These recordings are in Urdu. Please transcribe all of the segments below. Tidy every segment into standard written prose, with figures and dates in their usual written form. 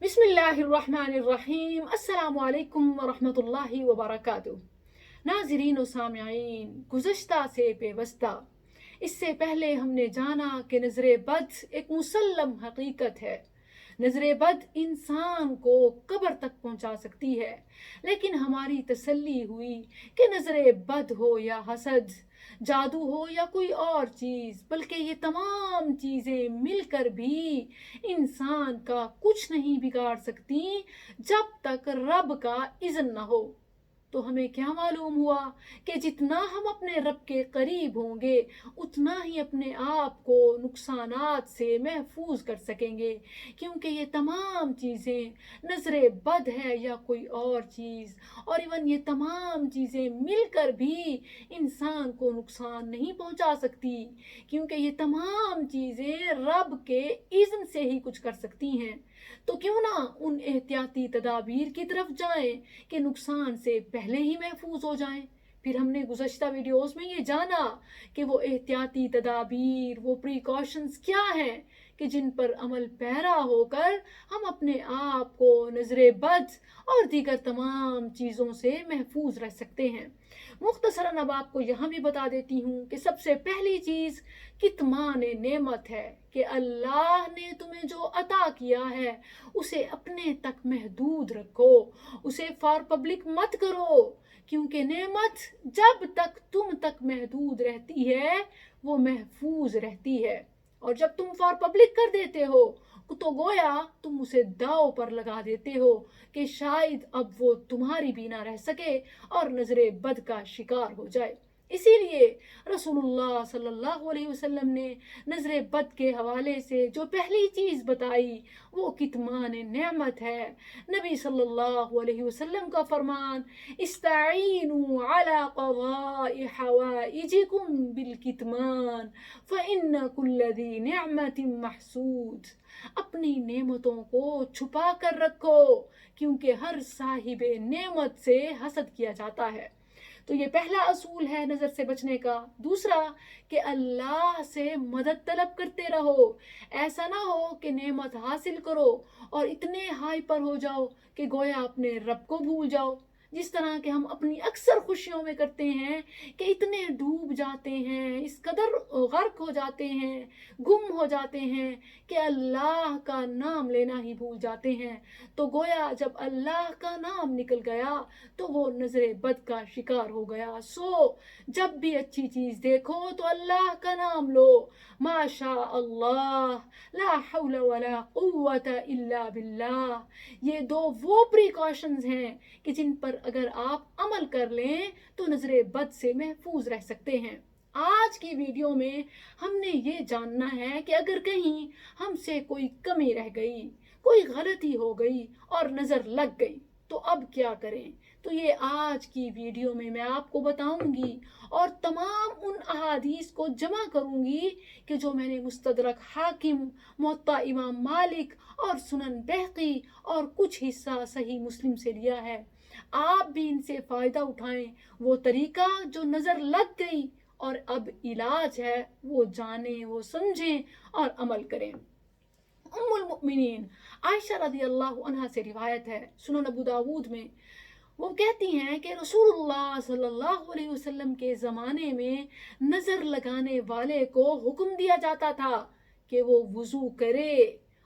بسم اللہ الرحمن الرحیم۔ السلام علیکم ورحمۃ اللہ وبرکاتہ۔ ناظرین و سامعین، گزشتہ سے پیوستہ، اس سے پہلے ہم نے جانا کہ نظر بد ایک مسلم حقیقت ہے۔ نظر بد انسان کو قبر تک پہنچا سکتی ہے، لیکن ہماری تسلی ہوئی کہ نظر بد ہو یا حسد، جادو ہو یا کوئی اور چیز، بلکہ یہ تمام چیزیں مل کر بھی انسان کا کچھ نہیں بگاڑ سکتی جب تک رب کا اذن نہ ہو۔ تو ہمیں کیا معلوم ہوا کہ جتنا ہم اپنے رب کے قریب ہوں گے اتنا ہی اپنے آپ کو نقصانات سے محفوظ کر سکیں گے، کیونکہ یہ تمام چیزیں نظر بد ہے یا کوئی اور چیز، اور ایون یہ تمام چیزیں مل کر بھی انسان کو نقصان نہیں پہنچا سکتی، کیونکہ یہ تمام چیزیں رب کے اذن سے ہی کچھ کر سکتی ہیں۔ تو کیوں نہ ان احتیاطی تدابیر کی طرف جائیں کہ نقصان سے پہلے ہی محفوظ ہو جائیں۔ پھر ہم نے گزشتہ ویڈیوز میں یہ جانا کہ وہ احتیاطی تدابیر، وہ پریکاشنز کیا ہیں کہ جن پر عمل پیرا ہو کر ہم اپنے آپ کو نظر بد اور دیگر تمام چیزوں سے محفوظ رہ سکتے ہیں۔ مختصراً اب آپ کو یہاں بھی بتا دیتی ہوں کہ سب سے پہلی چیز کتمان نعمت ہے کہ اللہ نے تمہیں جو عطا کیا ہے اسے اپنے تک محدود رکھو، اسے فار پبلک مت کرو، کیونکہ نعمت جب تک تم تک محدود رہتی ہے وہ محفوظ رہتی ہے، اور جب تم فار پبلک کر دیتے ہو تو گویا تم اسے داؤ پر لگا دیتے ہو کہ شاید اب وہ تمہاری بھی نہ رہ سکے اور نظر بد کا شکار ہو جائے۔ اسی لیے رسول اللہ صلی اللہ علیہ وسلم نے نظر بد کے حوالے سے جو پہلی چیز بتائی وہ کتمان نعمت ہے۔ نبی صلی اللہ علیہ وسلم کا فرمان، استعینوا علی قضاء حوائجکم بالکتمان فإن کل ذی نعمت محسود۔ اپنی نعمتوں کو چھپا کر رکھو، کیونکہ ہر صاحب نعمت سے حسد کیا جاتا ہے۔ تو یہ پہلا اصول ہے نظر سے بچنے کا۔ دوسرا کہ اللہ سے مدد طلب کرتے رہو۔ ایسا نہ ہو کہ نعمت حاصل کرو اور اتنے ہائی پر ہو جاؤ کہ گویا اپنے رب کو بھول جاؤ، جس طرح کہ ہم اپنی اکثر خوشیوں میں کرتے ہیں کہ اتنے ڈوب جاتے ہیں، اس قدر غرق ہو جاتے ہیں، گم ہو جاتے ہیں کہ اللہ کا نام لینا ہی بھول جاتے ہیں۔ تو گویا جب اللہ کا نام نکل گیا تو وہ نظر بد کا شکار ہو گیا۔ سو جب بھی اچھی چیز دیکھو تو اللہ کا نام لو، ماشاء اللہ، لا حول ولا قوت الا باللہ۔ یہ دو وہ پریکاشنز ہیں کہ جن پر اگر آپ عمل کر لیں تو نظر بد سے محفوظ رہ سکتے ہیں۔ آج کی ویڈیو میں ہم نے یہ جاننا ہے کہ اگر کہیں ہم سے کوئی کمی رہ گئی، کوئی غلطی ہو گئی اور نظر لگ گئی تو اب کیا کریں۔ تو یہ آج کی ویڈیو میں آپ کو بتاؤں گی اور تمام ان احادیث کو جمع کروں گی کہ جو میں نے مستدرک حاکم، موطا امام مالک اور سنن بہقی اور کچھ حصہ صحیح مسلم سے لیا ہے۔ آپ بھی ان سے فائدہ اٹھائیں، وہ طریقہ جو نظر لگ گئی اور اب علاج ہے وہ جانیں، وہ سمجھیں اور عمل کریں۔ ام المؤمنین عائشہ رضی اللہ عنہ سے روایت ہے سنن ابو داود میں، وہ کہتی ہیں کہ رسول اللہ صلی اللہ علیہ وسلم کے زمانے میں نظر لگانے والے کو حکم دیا جاتا تھا کہ وہ وضو کرے،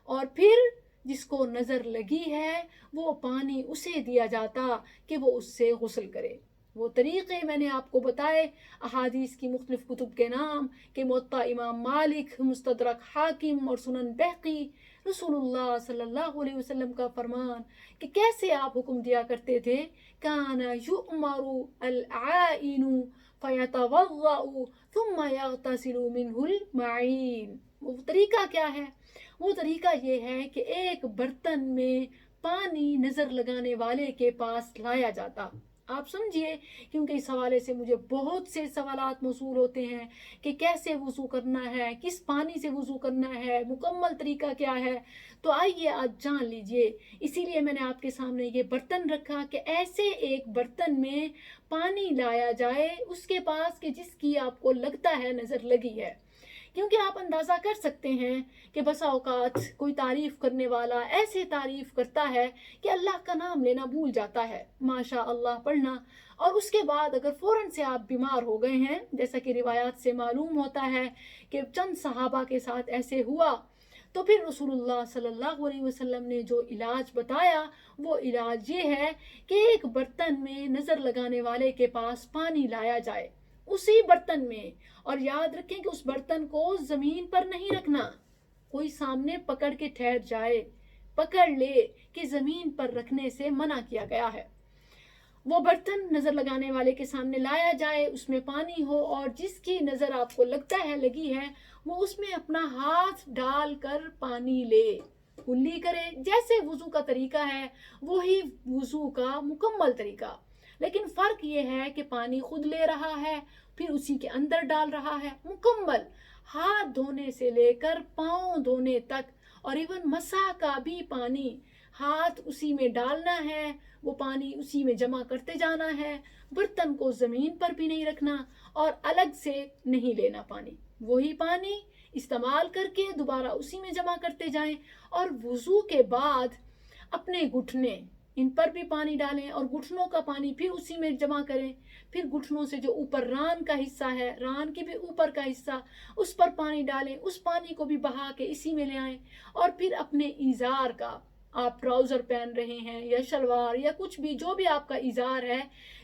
اور پھر جس کو نظر لگی ہے وہ پانی اسے دیا جاتا کہ وہ اس سے غسل کرے۔ وہ طریقے میں نے آپ کو بتائے، احادیث کی مختلف کتب کے نام کہ موطا امام مالک، مستدرک حاکم اور سنن بہقی، رسول اللہ صلی اللہ علیہ وسلم کا فرمان کہ کیسے آپ حکم دیا کرتے تھے، کان یؤمر العائن فیتوضأ ثم یغتسل منہ المعین۔ وہ طریقہ کیا ہے؟ وہ طریقہ یہ ہے کہ ایک برتن میں پانی نظر لگانے والے کے پاس لایا جاتا۔ آپ سمجھیے، کیونکہ اس حوالے سے مجھے بہت سے سوالات موصول ہوتے ہیں کہ کیسے وضو کرنا ہے، کس پانی سے وضو کرنا ہے، مکمل طریقہ کیا ہے۔ تو آئیے آج جان لیجئے۔ اسی لیے میں نے آپ کے سامنے یہ برتن رکھا کہ ایسے ایک برتن میں پانی لایا جائے اس کے پاس کہ جس کی آپ کو لگتا ہے نظر لگی ہے۔ کیونکہ آپ اندازہ کر سکتے ہیں کہ بسا اوقات کوئی تعریف کرنے والا ایسے تعریف کرتا ہے کہ اللہ کا نام لینا بھول جاتا ہے، ماشاء اللہ پڑھنا، اور اس کے بعد اگر فوراً سے آپ بیمار ہو گئے ہیں، جیسا کہ روایات سے معلوم ہوتا ہے کہ چند صحابہ کے ساتھ ایسے ہوا، تو پھر رسول اللہ صلی اللہ علیہ وسلم نے جو علاج بتایا وہ علاج یہ ہے کہ ایک برتن میں نظر لگانے والے کے پاس پانی لایا جائے، اسی برتن میں، اور یاد رکھیں کہ اس برتن کو زمین پر نہیں رکھنا، کوئی سامنے پکڑ کے ٹھہر جائے، پکڑ لے کہ زمین پر رکھنے سے منع کیا گیا ہے۔ وہ برتن نظر لگانے والے کے سامنے لایا جائے، اس میں پانی ہو، اور جس کی نظر آپ کو لگتا ہے لگی ہے وہ اس میں اپنا ہاتھ ڈال کر پانی لے، کلی کرے، جیسے وضو کا طریقہ ہے وہی وضو کا مکمل طریقہ، لیکن فرق یہ ہے کہ پانی خود لے رہا ہے پھر اسی کے اندر ڈال رہا ہے، مکمل ہاتھ دھونے سے لے کر پاؤں دھونے تک، اور ایون مسح کا بھی پانی ہاتھ اسی میں ڈالنا ہے، وہ پانی اسی میں جمع کرتے جانا ہے، برتن کو زمین پر بھی نہیں رکھنا اور الگ سے نہیں لینا پانی، وہی پانی استعمال کر کے دوبارہ اسی میں جمع کرتے جائیں، اور وضو کے بعد اپنے گھٹنے ان پر بھی پانی ڈالیں اور گھٹنوں کا پانی پھر اسی میں جمع کریں، پھر گھٹنوں سے جو اوپر ران کا حصہ ہے، ران کے بھی اوپر کا حصہ، اس پر پانی ڈالیں، اس پانی کو بھی بہا کے اسی میں لے آئیں، اور پھر اپنے ایزار کا، آپ ٹراؤزر پہن رہے ہیں یا شلوار یا کچھ بھی، جو بھی آپ کا ایزار ہے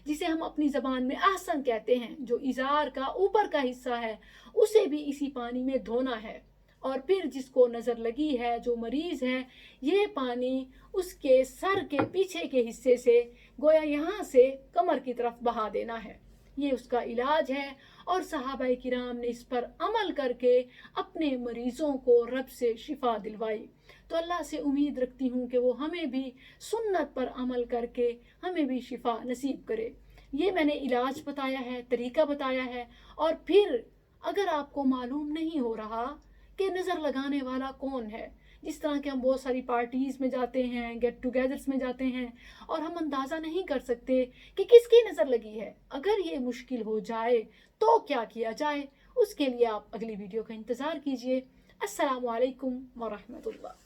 جسے ہم اپنی زبان میں احسن کہتے ہیں، جو ایزار کا اوپر کا حصہ ہے اسے بھی اسی پانی میں دھونا ہے، اور پھر جس کو نظر لگی ہے، جو مریض ہے، یہ پانی اس کے سر کے پیچھے کے حصے سے گویا یہاں سے کمر کی طرف بہا دینا ہے، یہ اس کا علاج ہے، اور صحابہ کرام نے اس پر عمل کر کے اپنے مریضوں کو رب سے شفا دلوائی۔ تو اللہ سے امید رکھتی ہوں کہ وہ ہمیں بھی سنت پر عمل کر کے ہمیں بھی شفا نصیب کرے۔ یہ میں نے علاج بتایا ہے، طریقہ بتایا ہے، اور پھر اگر آپ کو معلوم نہیں ہو رہا کہ نظر لگانے والا کون ہے، جس طرح کہ ہم بہت ساری پارٹیز میں جاتے ہیں، گیٹ ٹوگیدرز میں جاتے ہیں، اور ہم اندازہ نہیں کر سکتے کہ کس کی نظر لگی ہے، اگر یہ مشکل ہو جائے تو کیا کیا جائے، اس کے لیے آپ اگلی ویڈیو کا انتظار کیجئے۔ السلام علیکم ورحمۃ اللہ۔